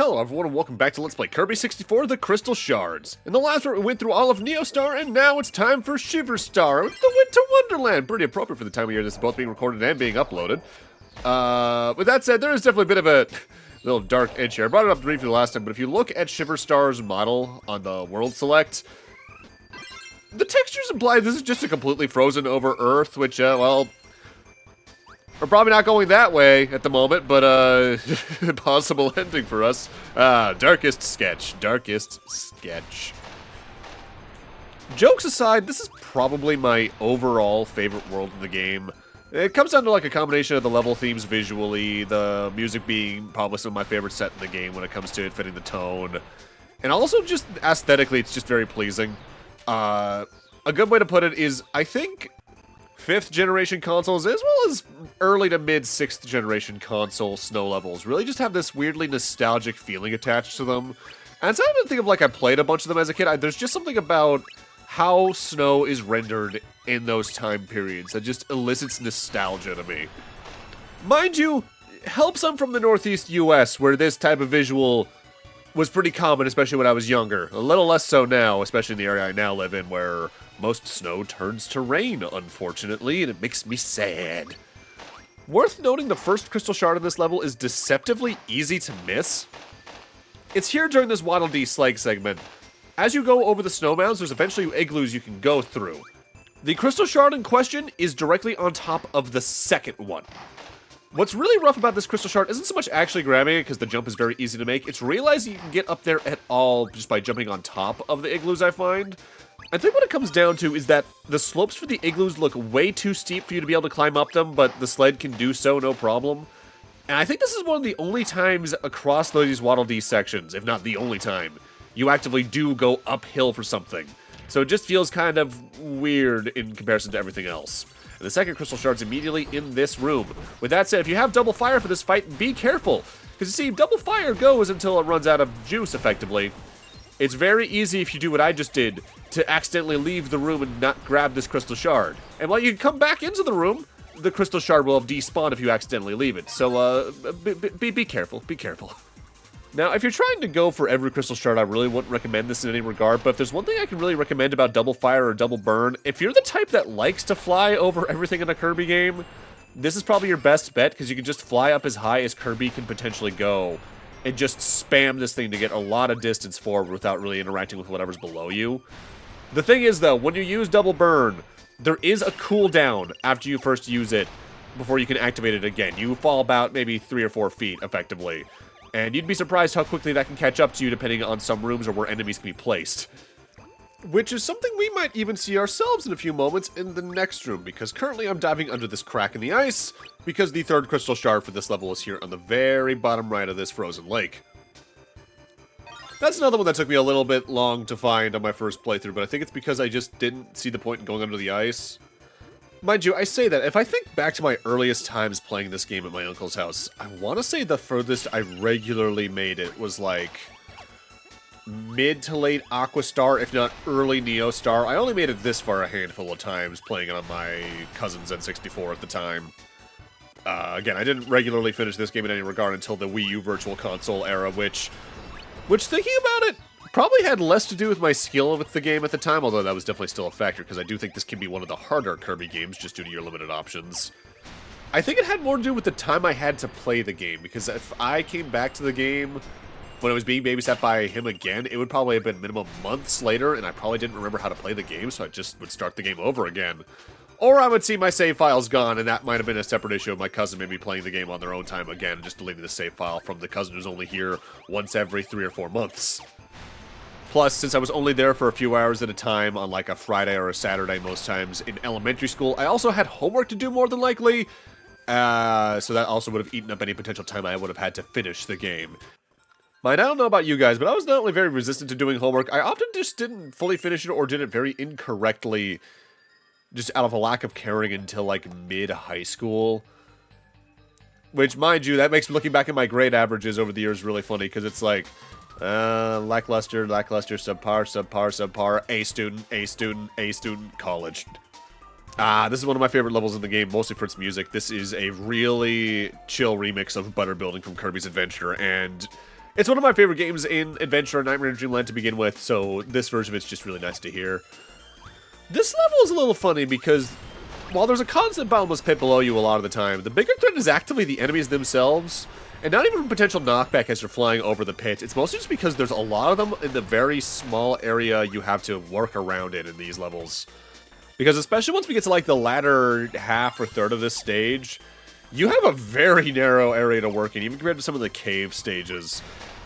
Hello everyone and welcome back to Let's Play Kirby 64, The Crystal Shards. In the last part we went through all of Neo Star, and now it's time for Shiver Star, the Winter Wonderland. Pretty appropriate for the time of year this is both being recorded and being uploaded. With that said, there is definitely a bit of a little dark edge here. I brought it up briefly last time, but if you look at Shiver Star's model on the World Select, the textures imply this is just a completely frozen over Earth, which, well, we're probably not going that way at the moment, but, possible ending for us. Darkest sketch. Darkest sketch. Jokes aside, this is probably my overall favorite world in the game. It comes down to, like, a combination of the level themes visually, the music being probably some of my favorite set in the game when it comes to it fitting the tone, and also just aesthetically, it's just very pleasing. A good way to put it is, I think 5th generation consoles, as well as early to mid 6th generation console snow levels, really just have this weirdly nostalgic feeling attached to them. And it's not even think of like I played a bunch of them as a kid. There's just something about how snow is rendered in those time periods that just elicits nostalgia to me. Mind you, helps I'm from the Northeast US, where this type of visual was pretty common, especially when I was younger. A little less so now, especially in the area I now live in, where most snow turns to rain, unfortunately, and it makes me sad. Worth noting, the first crystal shard in this level is deceptively easy to miss. It's here during this Waddle Dee Slag segment. As you go over the snow mounds, there's eventually igloos you can go through. The crystal shard in question is directly on top of the second one. What's really rough about this crystal shard isn't so much actually grabbing it, because the jump is very easy to make, it's realizing you can get up there at all just by jumping on top of the igloos, I find. I think what it comes down to is that the slopes for the igloos look way too steep for you to be able to climb up them, but the sled can do so no problem. And I think this is one of the only times across these Waddle Dee sections, if not the only time, you actively do go uphill for something. So it just feels kind of weird in comparison to everything else. And the second crystal shard's immediately in this room. With that said, if you have double fire for this fight, be careful. Because you see, double fire goes until it runs out of juice, effectively. It's very easy if you do what I just did, to accidentally leave the room and not grab this crystal shard. And while you come back into the room, the crystal shard will have despawned if you accidentally leave it. So, be careful, be careful. Now, if you're trying to go for every crystal shard, I really wouldn't recommend this in any regard, but if there's one thing I can really recommend about double fire or double burn, if you're the type that likes to fly over everything in a Kirby game, this is probably your best bet, because you can just fly up as high as Kirby can potentially go, and just spam this thing to get a lot of distance forward without really interacting with whatever's below you. The thing is, though, when you use double burn, there is a cooldown after you first use it before you can activate it again. You fall about maybe 3 or 4 feet, effectively. And you'd be surprised how quickly that can catch up to you depending on some rooms or where enemies can be placed. Which is something we might even see ourselves in a few moments in the next room, because currently I'm diving under this crack in the ice, because the third crystal shard for this level is here on the very bottom right of this frozen lake. That's another one that took me a little bit long to find on my first playthrough, but I think it's because I just didn't see the point in going under the ice. Mind you, I say that, if I think back to my earliest times playing this game at my uncle's house, I want to say the furthest I regularly made it was like mid to late Aqua Star, if not early Neo Star. I only made it this far a handful of times, playing it on my cousin's N64 at the time. Again, I didn't regularly finish this game in any regard until the Wii U Virtual Console era, which thinking about it, probably had less to do with my skill with the game at the time, although that was definitely still a factor, because I do think this can be one of the harder Kirby games, just due to your limited options. I think it had more to do with the time I had to play the game, because if I came back to the game when I was being babysat by him again, it would probably have been minimum months later, and I probably didn't remember how to play the game, so I just would start the game over again. Or I would see my save files gone, and that might have been a separate issue of my cousin maybe playing the game on their own time again, and just deleting the save file from the cousin who's only here once every 3 or 4 months. Plus, since I was only there for a few hours at a time on like a Friday or a Saturday most times in elementary school, I also had homework to do more than likely, so that also would have eaten up any potential time I would have had to finish the game. Mind, I don't know about you guys, but I was not only very resistant to doing homework, I often just didn't fully finish it or did it very incorrectly, just out of a lack of caring until like mid-high school. Which, mind you, that makes me looking back at my grade averages over the years really funny, because it's like, lackluster, lackluster, subpar, subpar, subpar, A student, A student, A student, college. This is one of my favorite levels in the game, mostly for its music. This is a really chill remix of Butter Building from Kirby's Adventure, and It's one of my favorite games in Adventure and Nightmare in Dreamland to begin with, so this version of it's just really nice to hear. This level is a little funny because while there's a constant bottomless pit below you a lot of the time, the bigger threat is actively the enemies themselves, and not even potential knockback as you're flying over the pit. It's mostly just because there's a lot of them in the very small area you have to work around in these levels. Because especially once we get to like the latter half or third of this stage, you have a very narrow area to work in, even compared to some of the cave stages.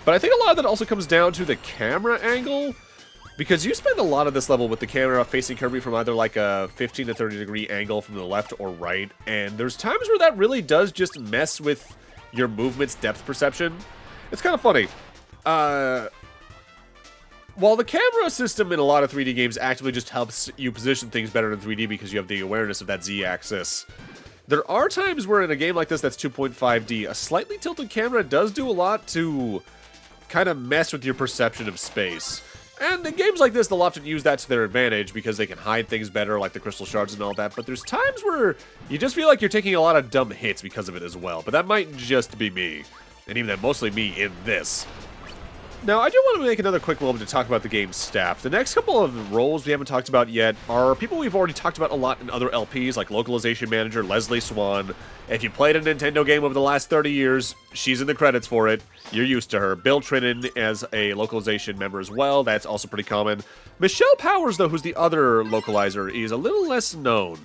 But I think a lot of that also comes down to the camera angle, because you spend a lot of this level with the camera facing Kirby from either like a 15 to 30 degree angle from the left or right, and there's times where that really does just mess with your movement's depth perception. It's kind of funny. While the camera system in a lot of 3D games actively just helps you position things better in 3D because you have the awareness of that Z-axis, there are times where in a game like this that's 2.5D, a slightly tilted camera does do a lot to kind of mess with your perception of space. And in games like this, they'll often use that to their advantage because they can hide things better, like the crystal shards and all that. But there's times where you just feel like you're taking a lot of dumb hits because of it as well. But that might just be me. And even then, mostly me in this. Now, I do want to make another quick moment to talk about the game's staff. The next couple of roles we haven't talked about yet are people we've already talked about a lot in other LPs, like Localization Manager Leslie Swan. If you played a Nintendo game over the last 30 years, she's in the credits for it. You're used to her. Bill Trinan as a localization member as well. That's also pretty common. Michelle Powers, though, who's the other localizer, is a little less known.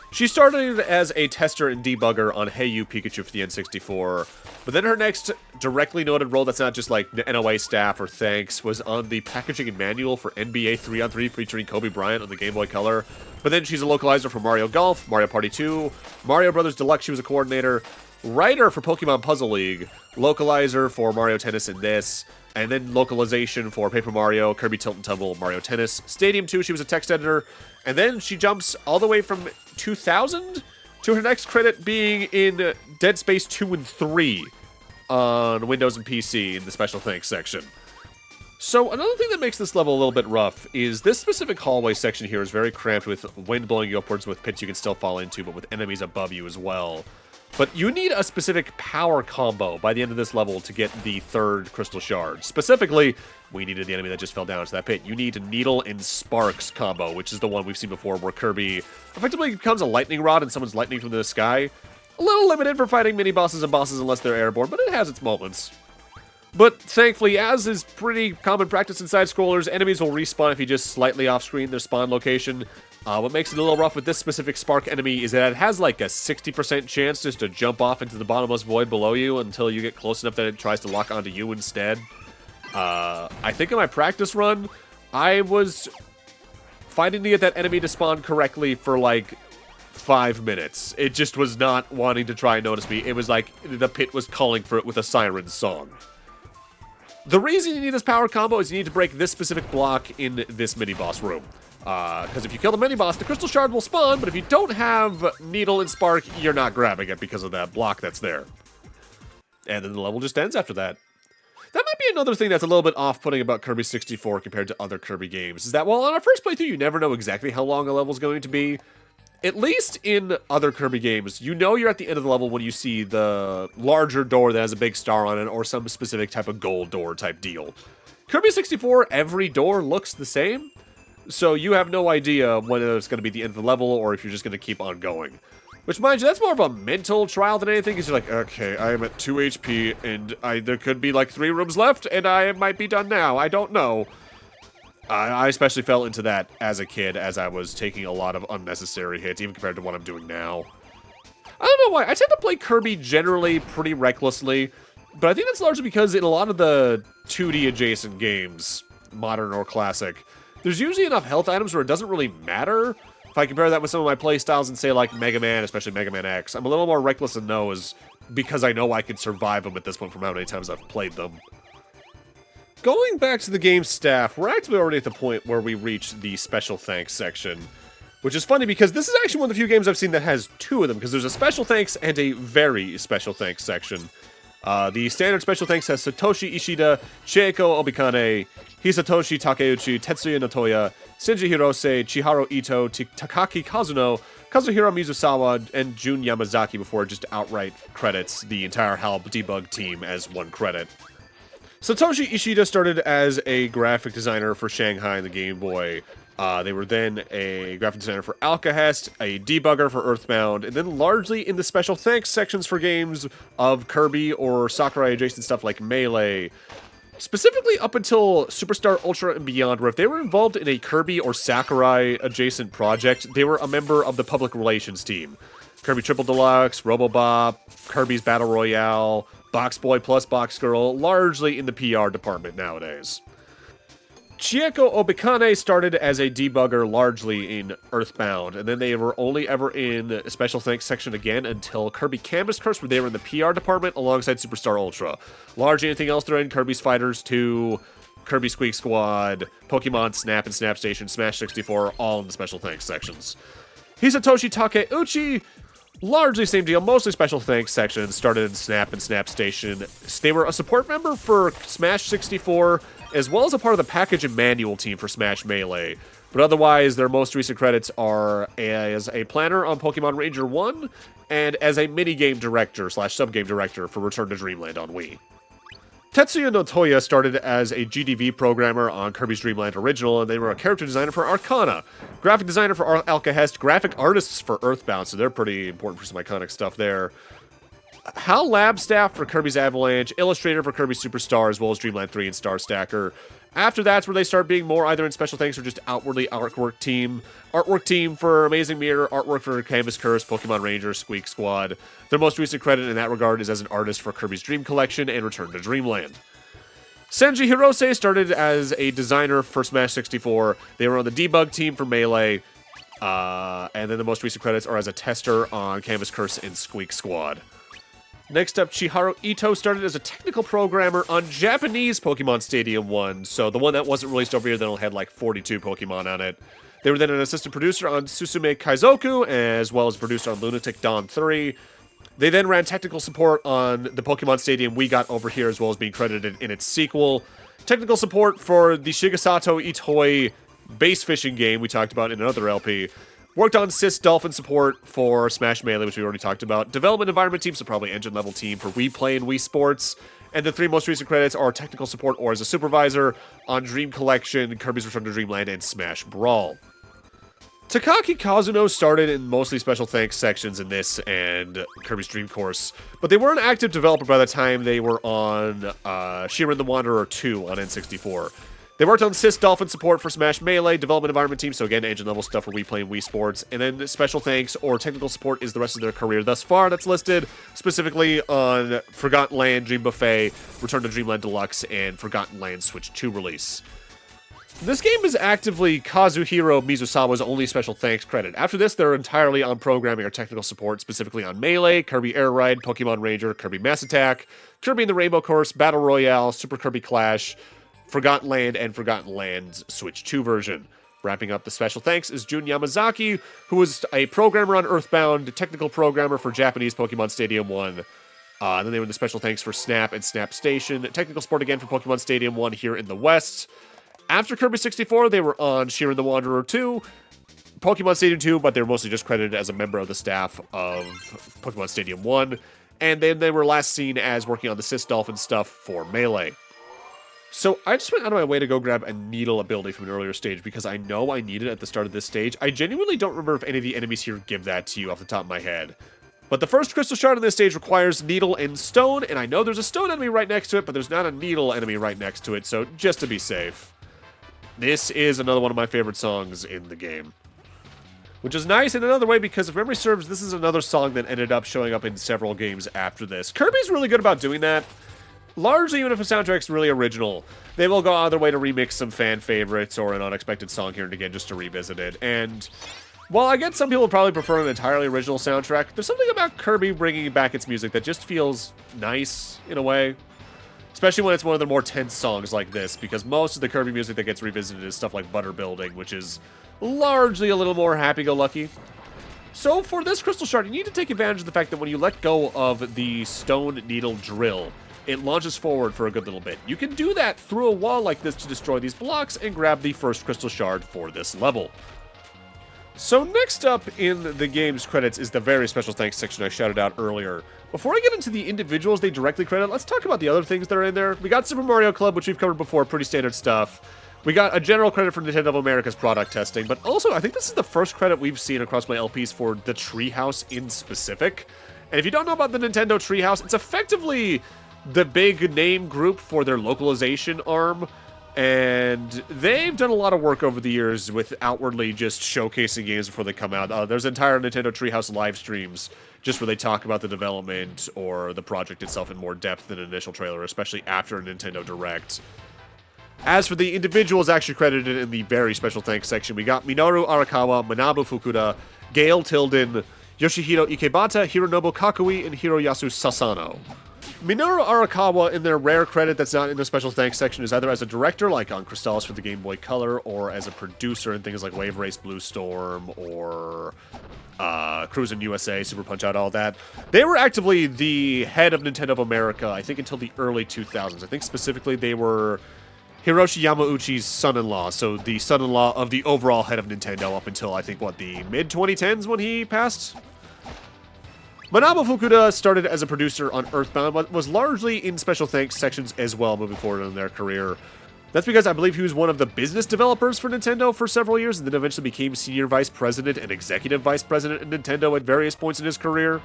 She started as a tester and debugger on Hey You Pikachu for the N64, but then her next directly noted role that's not just like NOA staff or thanks was on the packaging and manual for NBA 3-on-3 featuring Kobe Bryant on the Game Boy Color. But then she's a localizer for Mario Golf, Mario Party 2, Mario Brothers Deluxe, she was a coordinator, writer for Pokemon Puzzle League, localizer for Mario Tennis in this, and then localization for Paper Mario, Kirby Tilt and Tumble, Mario Tennis. Stadium 2, she was a text editor, and then she jumps all the way from 2000 to her next credit being in Dead Space 2 and 3 on Windows and PC in the special thanks section. So another thing that makes this level a little bit rough is this specific hallway section here is very cramped with wind blowing you upwards with pits you can still fall into, but with enemies above you as well. But you need a specific power combo by the end of this level to get the third crystal shard. Specifically, we needed the enemy that just fell down into that pit. You need a Needle and Sparks combo, which is the one we've seen before where Kirby effectively becomes a lightning rod and someone's lightning from the sky. A little limited for fighting mini-bosses and bosses unless they're airborne, but it has its moments. But thankfully, as is pretty common practice in side-scrollers, enemies will respawn if you just slightly off-screen their spawn location. What makes it a little rough with this specific Spark enemy is that it has like a 60% chance just to jump off into the bottomless void below you until you get close enough that it tries to lock onto you instead. I think in my practice run, I was fighting to get that enemy to spawn correctly for like 5 minutes. It just was not wanting to try and notice me. It was like the pit was calling for it with a siren song. The reason you need this power combo is you need to break this specific block in this mini-boss room. Because if you kill the mini-boss, the crystal shard will spawn, but if you don't have Needle and Spark, you're not grabbing it because of that block that's there. And then the level just ends after that. That might be another thing that's a little bit off-putting about Kirby 64 compared to other Kirby games, is that while on our first playthrough you never know exactly how long a level's going to be, at least in other Kirby games, you know you're at the end of the level when you see the larger door that has a big star on it or some specific type of gold door type deal. Kirby 64, every door looks the same, so you have no idea whether it's going to be the end of the level or if you're just going to keep on going. Which, mind you, that's more of a mental trial than anything, because you're like, okay, I am at 2 HP, and there could be like 3 rooms left, and I might be done now. I don't know. I especially fell into that as a kid, as I was taking a lot of unnecessary hits, even compared to what I'm doing now. I don't know why. I tend to play Kirby generally pretty recklessly, but I think that's largely because in a lot of the 2D adjacent games, modern or classic, there's usually enough health items where it doesn't really matter. If I compare that with some of my playstyles and say like Mega Man, especially Mega Man X, I'm a little more reckless in those because I know I can survive them at this point from how many times I've played them. Going back to the game staff, we're actually already at the point where we reach the special thanks section, which is funny because this is actually one of the few games I've seen that has 2 of them, because there's a special thanks and a very special thanks section. The standard special thanks has Satoshi Ishida, Chieko Obikane, Hisatoshi Takeuchi, Tetsuya Natoya, Shinji Hirose, Chiharu Ito, Takaki Kazuno, Kazuhiro Mizusawa, and Jun Yamazaki before it just outright credits the entire HAL debug team as 1 credit. Satoshi Ishida started as a graphic designer for Shanghai and the Game Boy. They were then a graphic designer for Alcahest, a debugger for Earthbound, and then largely in the special thanks sections for games of Kirby or Sakurai adjacent stuff like Melee. Specifically up until Superstar Ultra and beyond, where if they were involved in a Kirby or Sakurai adjacent project, they were a member of the public relations team. Kirby Triple Deluxe, Robobop, Kirby's Battle Royale, Box Boy plus Box Girl, largely in the PR department nowadays. Chieko Obikane started as a debugger largely in Earthbound, and then they were only ever in a special thanks section again until Kirby Canvas Curse, where they were in the PR department alongside Superstar Ultra. Largely anything else they're in, Kirby's Fighters 2, Kirby Squeak Squad, Pokemon Snap and Snap Station, Smash 64, all in the special thanks sections. Hisatoshi Takeuchi, largely same deal, mostly special thanks sections, started in Snap and Snap Station. They were a support member for Smash 64, as well as a part of the package and manual team for Smash Melee. But otherwise, their most recent credits are as a planner on Pokemon Ranger 1, and as a minigame director / subgame director for Return to Dreamland on Wii. Tetsuya Notoya started as a GDV programmer on Kirby's Dream Land Original, and they were a character designer for Arcana, graphic designer for Alcahest, graphic artists for Earthbound, so they're pretty important for some iconic stuff there. HAL Lab staff for Kirby's Avalanche, illustrator for Kirby Superstar, as well as Dreamland 3 and Star Stacker. After that's where they start being more either in special thanks or just outwardly artwork team. Artwork team for Amazing Mirror, artwork for Canvas Curse, Pokemon Ranger, Squeak Squad. Their most recent credit in that regard is as an artist for Kirby's Dream Collection and Return to Dreamland. Senji Hirose started as a designer for Smash 64. They were on the debug team for Melee. And then the most recent credits are as a tester on Canvas Curse and Squeak Squad. Next up, Chiharu Ito started as a technical programmer on Japanese Pokemon Stadium 1, so the one that wasn't released over here that only had like 42 Pokemon on it. They were then an assistant producer on Susume Kaizoku, as well as producer on Lunatic Dawn 3. They then ran technical support on the Pokemon Stadium we got over here, as well as being credited in its sequel. Technical support for the Shigesato Itoi base fishing game we talked about in another LP. Worked on Sis Dolphin support for Smash Melee, which we already talked about. Development environment team, so probably engine level team for Wii Play and Wii Sports. And the three most recent credits are technical support or as a supervisor on Dream Collection, Kirby's Return to Dreamland, and Smash Brawl. Takaki Kazuno started in mostly special thanks sections in this and Kirby's Dream Course, but they were an active developer by the time they were on Shiver and the Wanderer 2 on N64. They worked on Sis Dolphin support for Smash Melee, development environment team, so again, engine level stuff for Wii Play and Wii Sports, and then special thanks or technical support is the rest of their career thus far that's listed, specifically on Forgotten Land, Dream Buffet, Return to Dreamland Deluxe, and Forgotten Land Switch 2 release. This game is actively Kazuhiro Mizusawa's only special thanks credit. After this, they're entirely on programming or technical support, specifically on Melee, Kirby Air Ride, Pokemon Ranger, Kirby Mass Attack, Kirby and the Rainbow Course, Battle Royale, Super Kirby Clash, Forgotten Land, and Forgotten Land's Switch 2 version. Wrapping up the special thanks is Jun Yamazaki, who was a programmer on Earthbound, technical programmer for Japanese Pokemon Stadium 1. Then they were in the special thanks for Snap and Snap Station, technical support again for Pokemon Stadium 1 here in the West. After Kirby 64, they were on Shiver and the Wanderer 2, Pokemon Stadium 2, but they were mostly just credited as a member of the staff of Pokemon Stadium 1. And then they were last seen as working on the Sis Dolphin stuff for Melee. So I just went out of my way to go grab a Needle ability from an earlier stage because I know I need it at the start of this stage. I genuinely don't remember if any of the enemies here give that to you off the top of my head. But the first Crystal Shard on this stage requires Needle and Stone, and I know there's a Stone enemy right next to it, but there's not a Needle enemy right next to it, so just to be safe. This is another one of my favorite songs in the game. Which is nice in another way because if memory serves, this is another song that ended up showing up in several games after this. Kirby's really good about doing that. Largely, even if a soundtrack's really original, they will go out of their way to remix some fan favorites or an unexpected song here and again just to revisit it. And while I get some people probably prefer an entirely original soundtrack, there's something about Kirby bringing back its music that just feels nice in a way. Especially when it's one of the more tense songs like this, because most of the Kirby music that gets revisited is stuff like Butter Building, which is largely a little more happy-go-lucky. So for this Crystal Shard, you need to take advantage of the fact that when you let go of the Stone Needle Drill, it launches forward for a good little bit. You can do that through a wall like this to destroy these blocks and grab the first Crystal Shard for this level. So next up in the game's credits is the very special thanks section I shouted out earlier. Before I get into the individuals they directly credit, let's talk about the other things that are in there. We got Super Mario Club, which we've covered before, pretty standard stuff. We got a general credit for Nintendo of America's product testing, but also I think this is the first credit we've seen across my LPs for the Treehouse in specific. And if you don't know about the Nintendo Treehouse, it's effectively the big name group for their localization arm. And they've done a lot of work over the years with outwardly just showcasing games before they come out. There's entire Nintendo Treehouse live streams just where they talk about the development or the project itself in more depth than an initial trailer, especially after a Nintendo Direct. As for the individuals actually credited in the very special thanks section, we got Minoru Arakawa, Manabu Fukuda, Gail Tilden, Yoshihiro Ikebata, Hironobu Kakui, and Hiroyasu Sasano. Minoru Arakawa, in their rare credit that's not in the special thanks section, is either as a director, like on Crystallis for the Game Boy Color, or as a producer in things like Wave Race Blue Storm, or Cruisin' USA, Super Punch-Out, all that. They were actively the head of Nintendo of America, I think, until the early 2000s. I think specifically they were Hiroshi Yamauchi's son-in-law, so the son-in-law of the overall head of Nintendo up until, I think, what, the mid-2010s when he passed? Manabu Fukuda started as a producer on Earthbound, but was largely in special thanks sections as well moving forward in their career. That's because I believe he was one of the business developers for Nintendo for several years, and then eventually became senior vice president and executive vice president at Nintendo at various points in his career.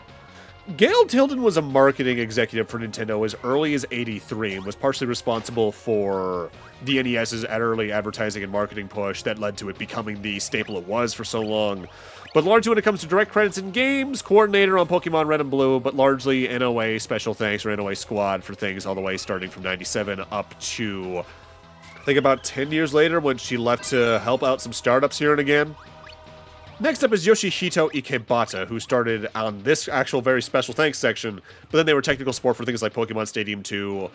Gail Tilden was a marketing executive for Nintendo as early as '83 and was partially responsible for the NES's early advertising and marketing push that led to it becoming the staple it was for so long. But largely when it comes to direct credits in games, coordinator on Pokemon Red and Blue, but largely NOA special thanks or NOA squad for things all the way starting from 97 up to, I think, about 10 years later when she left to help out some startups here and again. Next up is Yoshihito Ikebata, who started on this actual very special thanks section, but then they were technical support for things like Pokemon Stadium 2,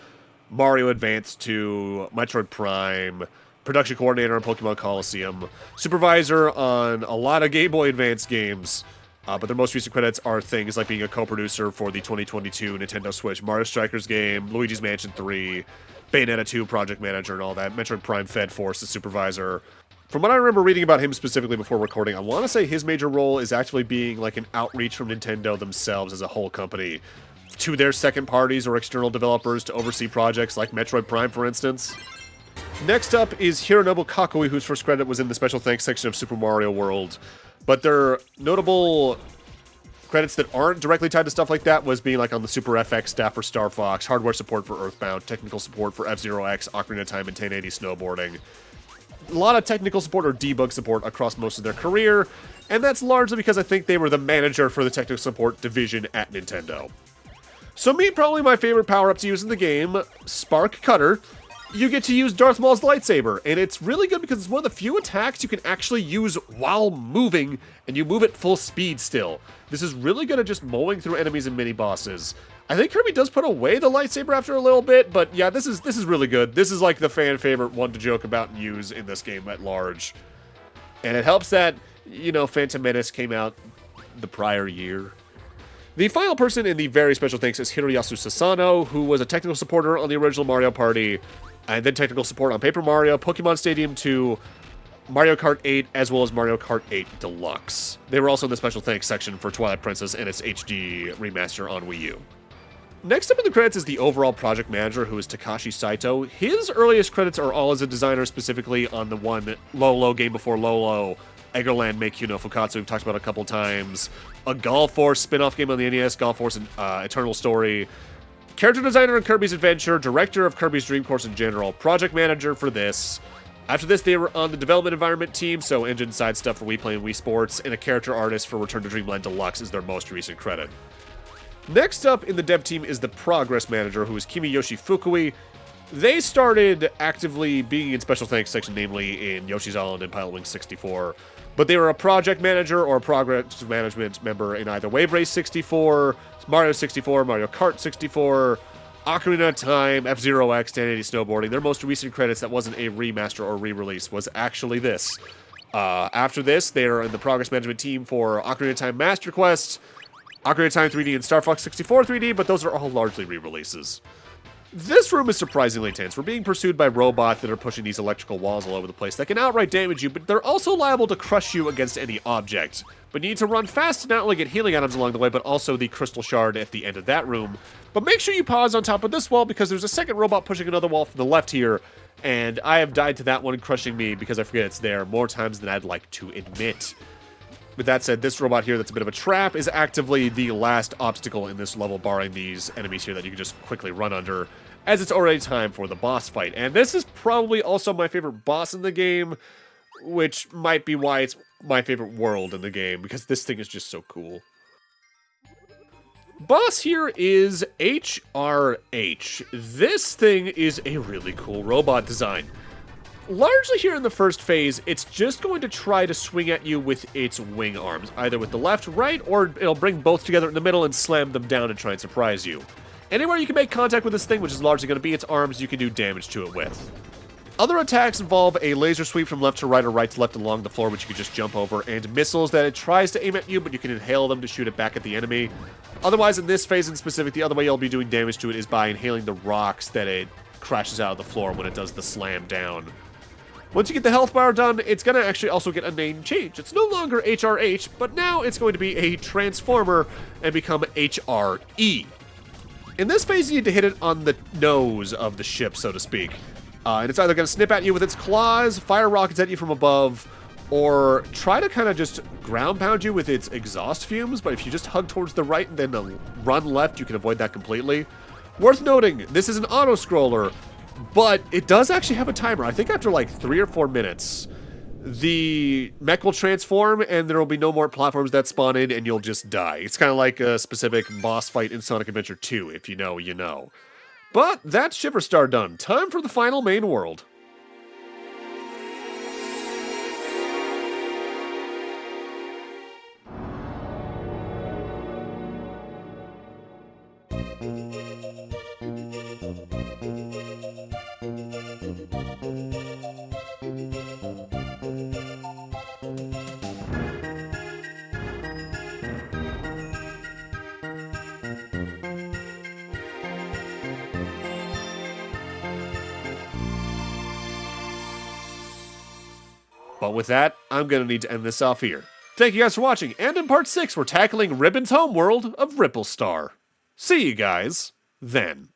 Mario Advance 2, Metroid Prime, production coordinator on Pokemon Coliseum, supervisor on a lot of Game Boy Advance games, but their most recent credits are things like being a co-producer for the 2022 Nintendo Switch Mario Strikers game, Luigi's Mansion 3, Bayonetta 2 project manager and all that, Metroid Prime Fed Force, the supervisor. From what I remember reading about him specifically before recording, I want to say his major role is actually being like an outreach from Nintendo themselves as a whole company to their second parties or external developers to oversee projects like Metroid Prime, for instance. Next up is Hironobu Kakui, whose first credit was in the special thanks section of Super Mario World. But their notable credits that aren't directly tied to stuff like that was being like on the Super FX staff for Star Fox, hardware support for Earthbound, technical support for F-Zero X, Ocarina of Time, and 1080 snowboarding. A lot of technical support or debug support across most of their career, and that's largely because I think they were the manager for the technical support division at Nintendo. So me, probably my favorite power-up to use in the game, Spark Cutter. You get to use Darth Maul's lightsaber, and it's really good because it's one of the few attacks you can actually use while moving, and you move at full speed still. This is really good at just mowing through enemies and mini-bosses. I think Kirby does put away the lightsaber after a little bit, but yeah, this is really good. This is like the fan favorite one to joke about and use in this game at large. And it helps that, you know, Phantom Menace came out the prior year. The final person in the very special thanks is Hiroyasu Sasano, who was a technical supporter on the original Mario Party, and then technical support on Paper Mario, Pokemon Stadium 2, Mario Kart 8, as well as Mario Kart 8 Deluxe. They were also in the special thanks section for Twilight Princess and its HD remaster on Wii U. Next up in the credits is the overall project manager, who is Takashi Saito. His earliest credits are all as a designer, specifically on the one Lolo game before Lolo, Eggerland Make You no Fukatsu, we've talked about a couple times, a Golf Force spin-off game on the NES, Golf Force Eternal Story, character designer in Kirby's Adventure, director of Kirby's Dream Course in general, project manager for this. After this, they were on the development environment team, so engine side stuff for Wii Play and Wii Sports, and a character artist for Return to Dreamland Deluxe is their most recent credit. Next up in the dev team is the progress manager, who is Kimiyoshi Fukui. They started actively being in special thanks section, namely in Yoshi's Island and Pilot Wing 64, but they were a project manager or a progress management member in either Wave Race 64, Mario 64, Mario Kart 64, Ocarina of Time, F-Zero X, 1080 snowboarding. Their most recent credits that wasn't a remaster or re-release was actually this. After this, they are in the progress management team for Ocarina of Time Master Quest, Ocarina of Time 3D and Star Fox 64 3D, but those are all largely re-releases. This room is surprisingly tense. We're being pursued by robots that are pushing these electrical walls all over the place that can outright damage you, but they're also liable to crush you against any object. But you need to run fast to not only get healing items along the way, but also the crystal shard at the end of that room. But make sure you pause on top of this wall, because there's a second robot pushing another wall from the left here, and I have died to that one crushing me because I forget it's there more times than I'd like to admit. With that said, this robot here that's a bit of a trap is actively the last obstacle in this level, barring these enemies here that you can just quickly run under, as it's already time for the boss fight. And this is probably also my favorite boss in the game, which might be why it's my favorite world in the game, because this thing is just so cool. Boss here is HRH. This thing is a really cool robot design. Largely here in the first phase, it's just going to try to swing at you with its wing arms, either with the left, right, or it'll bring both together in the middle and slam them down and try and surprise you. Anywhere you can make contact with this thing, which is largely going to be its arms, you can do damage to it with. Other attacks involve a laser sweep from left to right or right to left along the floor, which you can just jump over, and missiles that it tries to aim at you, but you can inhale them to shoot it back at the enemy. Otherwise, in this phase in specific, the other way you'll be doing damage to it is by inhaling the rocks that it crashes out of the floor when it does the slam down. Once you get the health bar done, it's going to actually also get a name change. It's no longer HRH, but now it's going to be a transformer and become HRE. In this phase, you need to hit it on the nose of the ship, so to speak. And it's either going to snip at you with its claws, fire rockets at you from above, or try to kind of just ground pound you with its exhaust fumes. But if you just hug towards the right and then run left, you can avoid that completely. Worth noting, this is an auto-scroller, but it does actually have a timer. I think after like 3 or 4 minutes, the mech will transform and there will be no more platforms that spawn in and you'll just die. It's kind of like a specific boss fight in Sonic Adventure 2. If you know, you know. But that's Shiver Star done. Time for the final main world. But with that, I'm going to need to end this off here. Thank you guys for watching, and in part 6, we're tackling Ribbon's homeworld of Ripple Star. See you guys then.